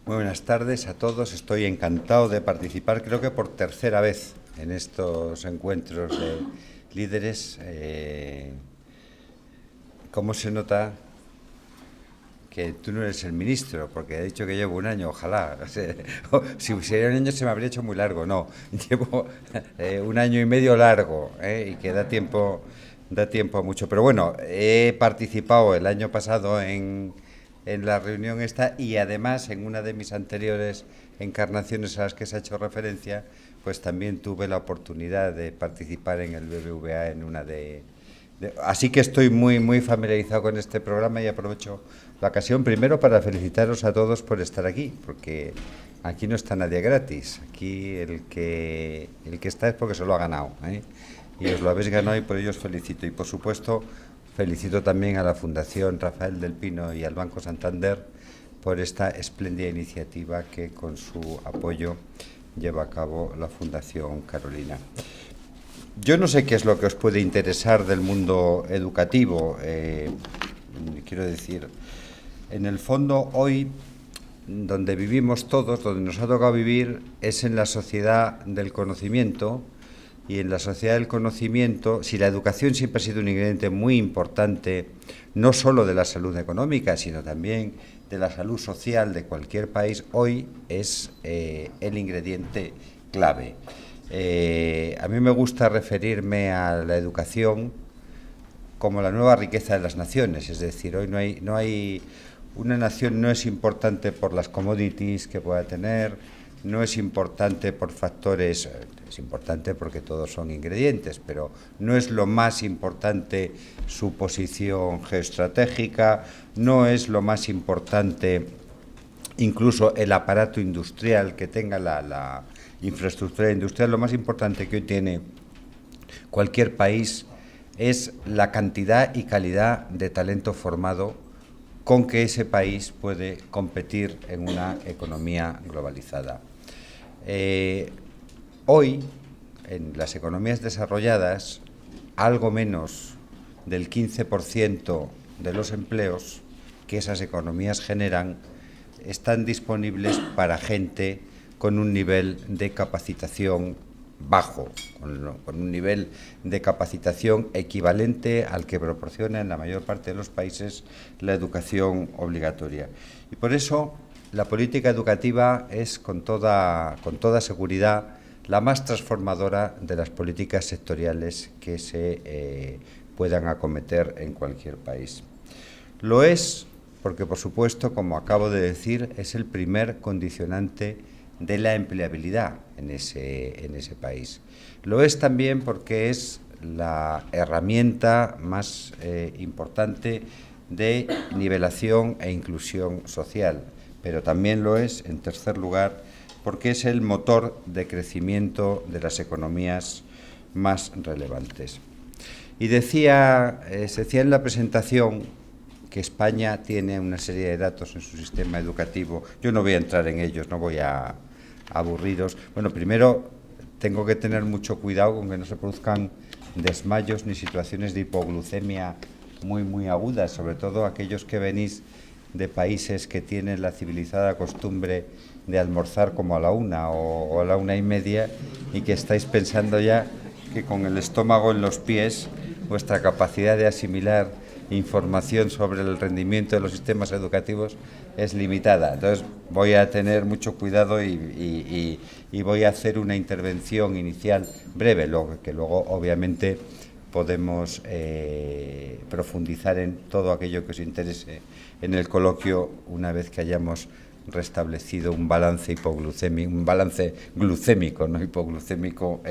Muy buenas tardes a todos. Estoy encantado de participar, creo que por tercera vez, en estos encuentros de líderes. ¿Cómo se nota que tú no eres el ministro? Porque he dicho que llevo un año, ojalá. O sea, si sería un año se me habría hecho muy largo. No, llevo un año y medio largo, y que da tiempo a mucho. Pero bueno, he participado el año pasado en la reunión esta y además en una de mis anteriores encarnaciones a las que se ha hecho referencia, pues también tuve la oportunidad de participar en el BBVA en una así que estoy muy familiarizado con este programa y aprovecho la ocasión primero para felicitaros a todos por estar aquí, porque aquí no está nadie gratis. Aquí el que está es porque se lo ha ganado, ¿eh? Y os lo habéis ganado y por ello os felicito. Y por supuesto felicito también a la Fundación Rafael del Pino y al Banco Santander por esta espléndida iniciativa que con su apoyo lleva a cabo la Fundación Carolina. Yo no sé qué es lo que os puede interesar del mundo educativo. Quiero decir, en el fondo hoy, donde vivimos todos, donde nos ha tocado vivir, es en la sociedad del conocimiento. Y en la sociedad del conocimiento, si la educación siempre ha sido un ingrediente muy importante, no solo de la salud económica, sino también de la salud social de cualquier país, hoy es el ingrediente clave. A mí me gusta referirme a la educación como la nueva riqueza de las naciones, es decir, hoy no hay una nación no es importante por las commodities que pueda tener, no es importante por factores, es importante porque todos son ingredientes, pero no es lo más importante su posición geoestratégica, no es lo más importante incluso el aparato industrial que tenga la infraestructura industrial. Lo más importante que hoy tiene cualquier país es la cantidad y calidad de talento formado con que ese país puede competir en una economía globalizada. Hoy, en las economías desarrolladas, algo menos del 15% de los empleos que esas economías generan están disponibles para gente con un nivel de capacitación bajo, con un nivel de capacitación equivalente al que proporciona en la mayor parte de los países la educación obligatoria. Y por eso la política educativa es con toda seguridad la más transformadora de las políticas sectoriales que se puedan acometer en cualquier país. Lo es porque, por supuesto, como acabo de decir, es el primer condicionante de la empleabilidad en ese país. Lo es también porque es la herramienta más importante de nivelación e inclusión social, pero también lo es, en tercer lugar, porque es el motor de crecimiento de las economías más relevantes. Y se decía en la presentación que España tiene una serie de datos en su sistema educativo. Yo no voy a entrar en ellos, no voy a aburriros. Bueno, primero tengo que tener mucho cuidado con que no se produzcan desmayos ni situaciones de hipoglucemia muy agudas, sobre todo aquellos que venís de países que tienen la civilizada costumbre de almorzar como a la 1 o a la 1:30 y que estáis pensando ya que con el estómago en los pies vuestra capacidad de asimilar información sobre el rendimiento de los sistemas educativos es limitada. Entonces voy a tener mucho cuidado y voy a hacer una intervención inicial breve, que luego obviamente podemos profundizar en todo aquello que os interese en el coloquio una vez que hayamos restablecido un balance hipoglucémico, un balance glucémico, no hipoglucémico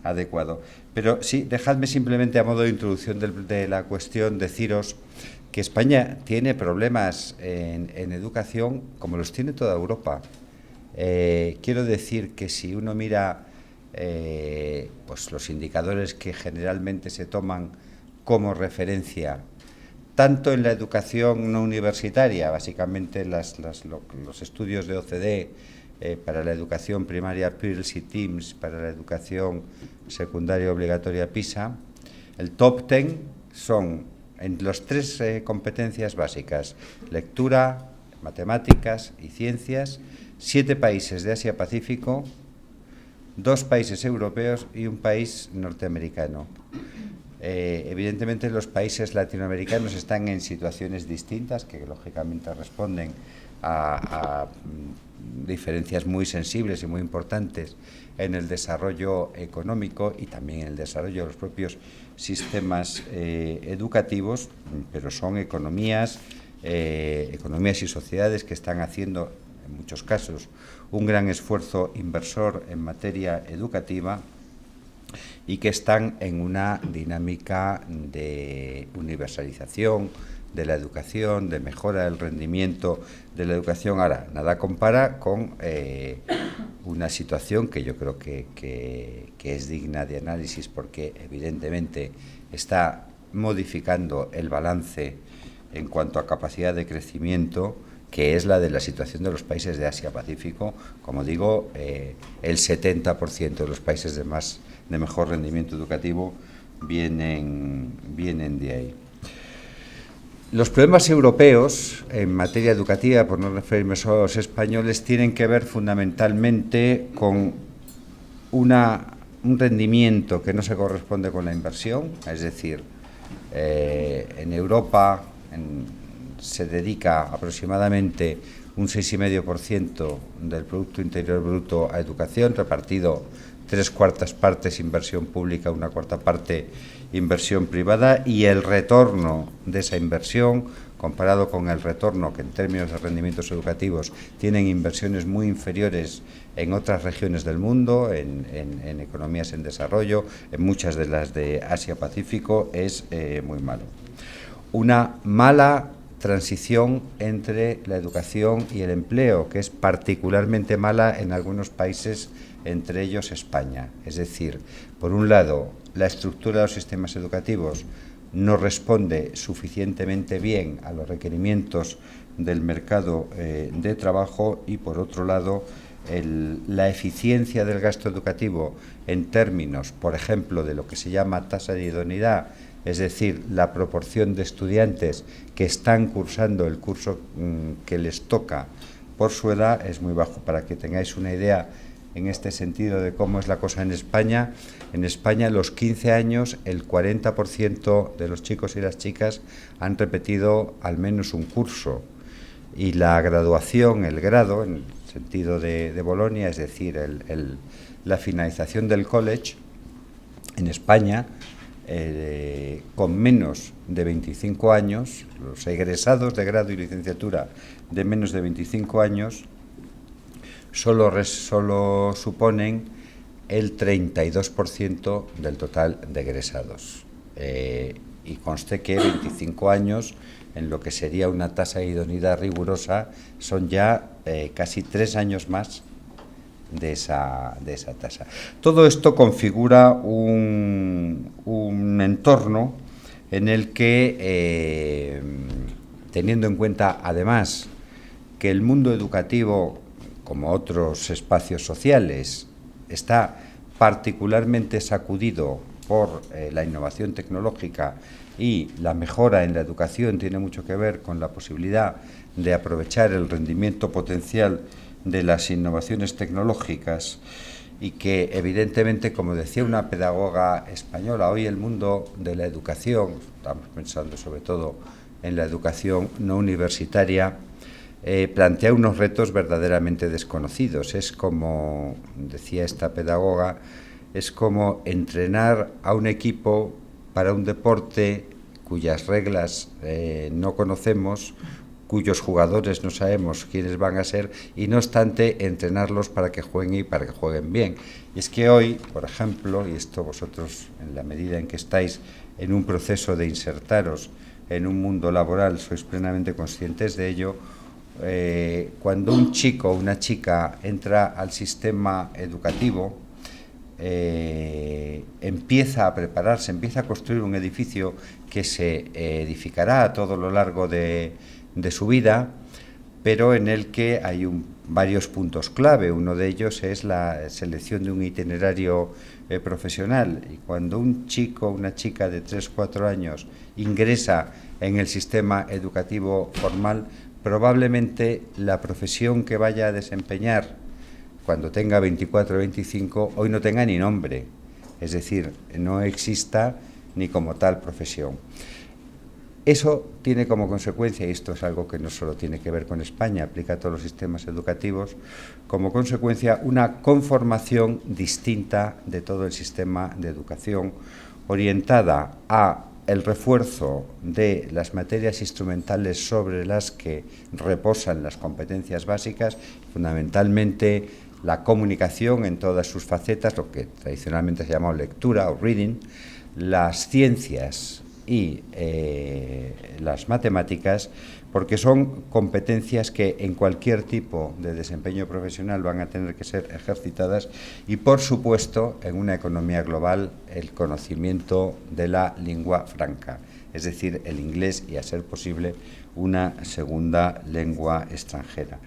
adecuado. Pero sí, dejadme simplemente a modo de introducción de la cuestión deciros que España tiene problemas en educación como los tiene toda Europa. Quiero decir que si uno mira pues los indicadores que generalmente se toman como referencia tanto en la educación no universitaria, básicamente los estudios de OCDE para la educación primaria PIRLS y TIMSS, para la educación secundaria obligatoria PISA, el top 10 son en las tres competencias básicas: lectura, matemáticas y ciencias, 7 países de Asia-Pacífico, 2 países europeos y un país norteamericano. Evidentemente los países latinoamericanos están en situaciones distintas que lógicamente responden a diferencias muy sensibles y muy importantes en el desarrollo económico y también en el desarrollo de los propios sistemas educativos, pero son economías y sociedades que están haciendo, en muchos casos, un gran esfuerzo inversor en materia educativa y que están en una dinámica de universalización de la educación, de mejora del rendimiento de la educación. Ahora, nada compara con una situación que yo creo que es digna de análisis, porque evidentemente está modificando el balance en cuanto a capacidad de crecimiento, que es la de la situación de los países de Asia-Pacífico. Como digo, el 70% de los países de mejor rendimiento educativo vienen de ahí. Los problemas europeos en materia educativa, por no referirme solo a los españoles, tienen que ver fundamentalmente con un rendimiento que no se corresponde con la inversión, es decir, en Europa se dedica aproximadamente un 6,5% del Producto Interior Bruto a educación, repartido 3/4 partes inversión pública, 1/4 parte inversión privada, y el retorno de esa inversión, comparado con el retorno que en términos de rendimientos educativos tienen inversiones muy inferiores en otras regiones del mundo, en economías en desarrollo, en muchas de las de Asia-Pacífico, es muy malo. Una mala transición entre la educación y el empleo, que es particularmente mala en algunos países, entre ellos España. Es decir, por un lado, la estructura de los sistemas educativos no responde suficientemente bien a los requerimientos del mercado de trabajo, y por otro lado, la eficiencia del gasto educativo en términos, por ejemplo, de lo que se llama tasa de idoneidad, es decir, la proporción de estudiantes que están cursando el curso que les toca por su edad, es muy bajo. Para que tengáis una idea en este sentido de cómo es la cosa en España, a los 15 años el 40% de los chicos y las chicas han repetido al menos un curso, y la graduación, el grado, en el sentido de Bolonia, es decir, la finalización del college en España, con menos de 25 años, los egresados de grado y licenciatura de menos de 25 años, solo suponen el 32% del total de egresados. Y conste que 25 años, en lo que sería una tasa de idoneidad rigurosa, son ya casi 3 años más de esa tasa. Todo esto configura un entorno en el que, teniendo en cuenta además que el mundo educativo, como otros espacios sociales, está particularmente sacudido por la innovación tecnológica, y la mejora en la educación tiene mucho que ver con la posibilidad de aprovechar el rendimiento potencial de las innovaciones tecnológicas, y que evidentemente, como decía una pedagoga española, hoy el mundo de la educación, estamos pensando sobre todo en la educación no universitaria, plantea unos retos verdaderamente desconocidos. Es como, decía esta pedagoga, es como entrenar a un equipo para un deporte cuyas reglas no conocemos, cuyos jugadores no sabemos quiénes van a ser, y no obstante entrenarlos para que jueguen y para que jueguen bien. Y es que hoy, por ejemplo, y esto vosotros, en la medida en que estáis en un proceso de insertaros en un mundo laboral, sois plenamente conscientes de ello, cuando un chico o una chica entra al sistema educativo, empieza a prepararse, empieza a construir un edificio que se edificará a todo lo largo de su vida, pero en el que hay varios puntos clave. Uno de ellos es la selección de un itinerario profesional, y cuando un chico o una chica de 3 o 4 años ingresa en el sistema educativo formal, probablemente la profesión que vaya a desempeñar cuando tenga 24 o 25, hoy no tenga ni nombre, es decir, no exista ni como tal profesión. Eso tiene como consecuencia, y esto es algo que no solo tiene que ver con España, aplica a todos los sistemas educativos, como consecuencia una conformación distinta de todo el sistema de educación, orientada a el refuerzo de las materias instrumentales sobre las que reposan las competencias básicas, fundamentalmente la comunicación en todas sus facetas, lo que tradicionalmente se llama lectura o reading, las ciencias y las matemáticas, porque son competencias que en cualquier tipo de desempeño profesional van a tener que ser ejercitadas y, por supuesto, en una economía global, el conocimiento de la lengua franca, es decir, el inglés y, a ser posible, una segunda lengua extranjera.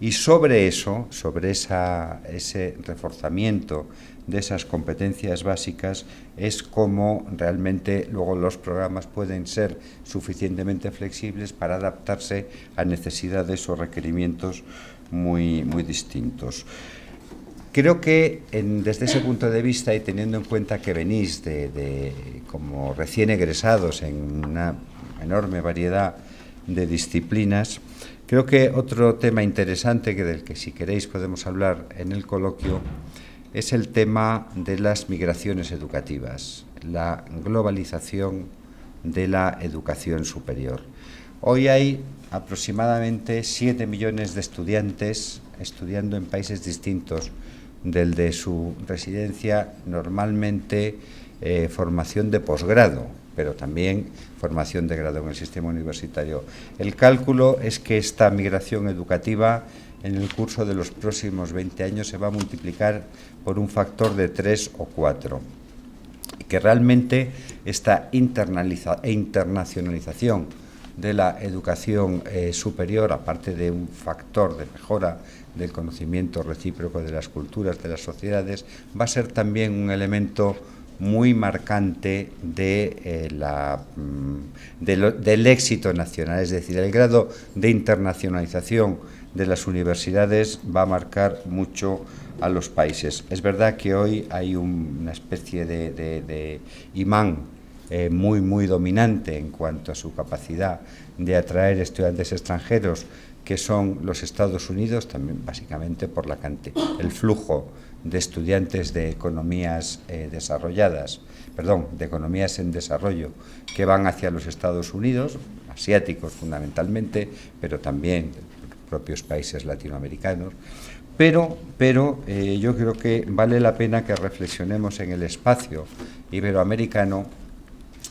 Y sobre eso, sobre ese reforzamiento de esas competencias básicas, es como realmente luego los programas pueden ser suficientemente flexibles para adaptarse a necesidades o requerimientos muy distintos. Creo que desde ese punto de vista, y teniendo en cuenta que venís como recién egresados en una enorme variedad de disciplinas, creo que otro tema interesante, del que si queréis podemos hablar en el coloquio, es el tema de las migraciones educativas, la globalización de la educación superior. Hoy hay aproximadamente 7 millones de estudiantes estudiando en países distintos del de su residencia, normalmente formación de posgrado, pero también formación de grado en el sistema universitario. El cálculo es que esta migración educativa en el curso de los próximos 20 años se va a multiplicar por un factor de 3 o 4. Y que realmente esta internacionalización de la educación superior, aparte de un factor de mejora del conocimiento recíproco de las culturas, de las sociedades, va a ser también un elemento muy marcante del éxito nacional, es decir, el grado de internacionalización de las universidades va a marcar mucho a los países. Es verdad que hoy hay una especie de imán muy dominante en cuanto a su capacidad de atraer estudiantes extranjeros, que son los Estados Unidos, también básicamente por el flujo de estudiantes de economías de economías en desarrollo, que van hacia los Estados Unidos, asiáticos fundamentalmente, pero también propios países latinoamericanos. Pero yo creo que vale la pena que reflexionemos en el espacio iberoamericano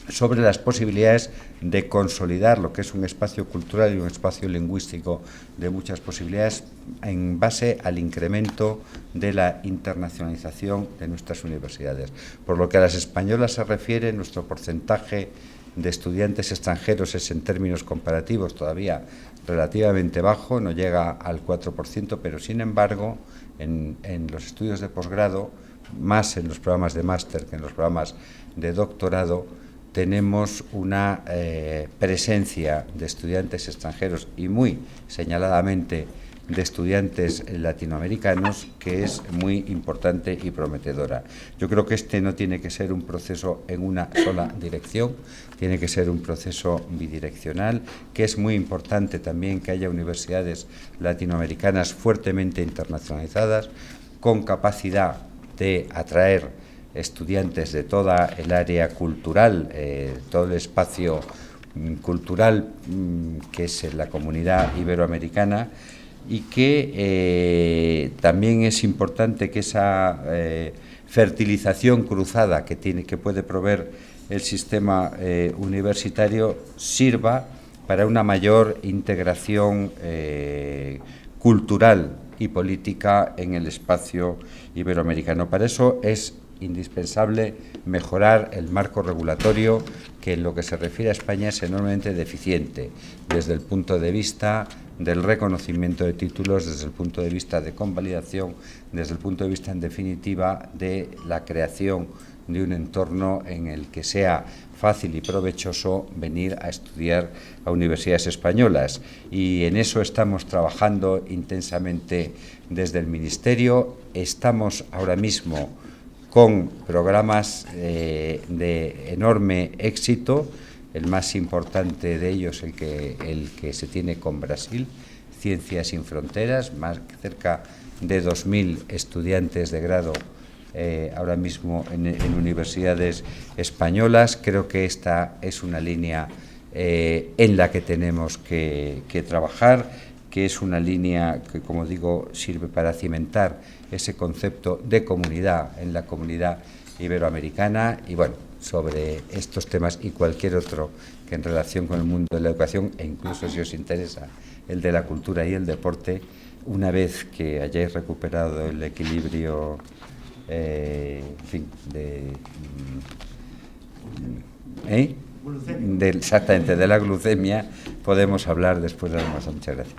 sobre las posibilidades de consolidar lo que es un espacio cultural y un espacio lingüístico de muchas posibilidades en base al incremento de la internacionalización de nuestras universidades. Por lo que a las españolas se refiere, nuestro porcentaje de estudiantes extranjeros es, en términos comparativos, todavía relativamente bajo, no llega al 4%, pero sin embargo en los estudios de posgrado, más en los programas de máster que en los programas de doctorado, tenemos una presencia de estudiantes extranjeros y muy señaladamente de estudiantes latinoamericanos que es muy importante y prometedora. Yo creo que este no tiene que ser un proceso en una sola dirección, tiene que ser un proceso bidireccional, que es muy importante también que haya universidades latinoamericanas fuertemente internacionalizadas, con capacidad de atraer estudiantes de toda el área cultural, todo el espacio cultural que es la comunidad iberoamericana, y que también es importante que esa fertilización cruzada que puede proveer el sistema universitario sirva para una mayor integración cultural y política en el espacio iberoamericano. Para eso es indispensable mejorar el marco regulatorio, que en lo que se refiere a España es enormemente deficiente desde el punto de vista del reconocimiento de títulos desde el punto de vista de convalidación, desde el punto de vista, en definitiva, de la creación de un entorno en el que sea fácil y provechoso venir a estudiar a universidades españolas. Y en eso estamos trabajando intensamente desde el Ministerio. Estamos ahora mismo con programas de enorme éxito. El más importante de ellos, el que se tiene con Brasil, Ciencias sin Fronteras, más cerca de 2.000 estudiantes de grado ahora mismo en universidades españolas. Creo que esta es una línea en la que tenemos que trabajar, que es una línea que, como digo, sirve para cimentar ese concepto de comunidad en la comunidad iberoamericana. Y bueno, sobre estos temas y cualquier otro que en relación con el mundo de la educación, e incluso, si os interesa, el de la cultura y el deporte, una vez que hayáis recuperado el equilibrio, en fin, exactamente, de la glucemia, podemos hablar después de almorzar. Muchas gracias.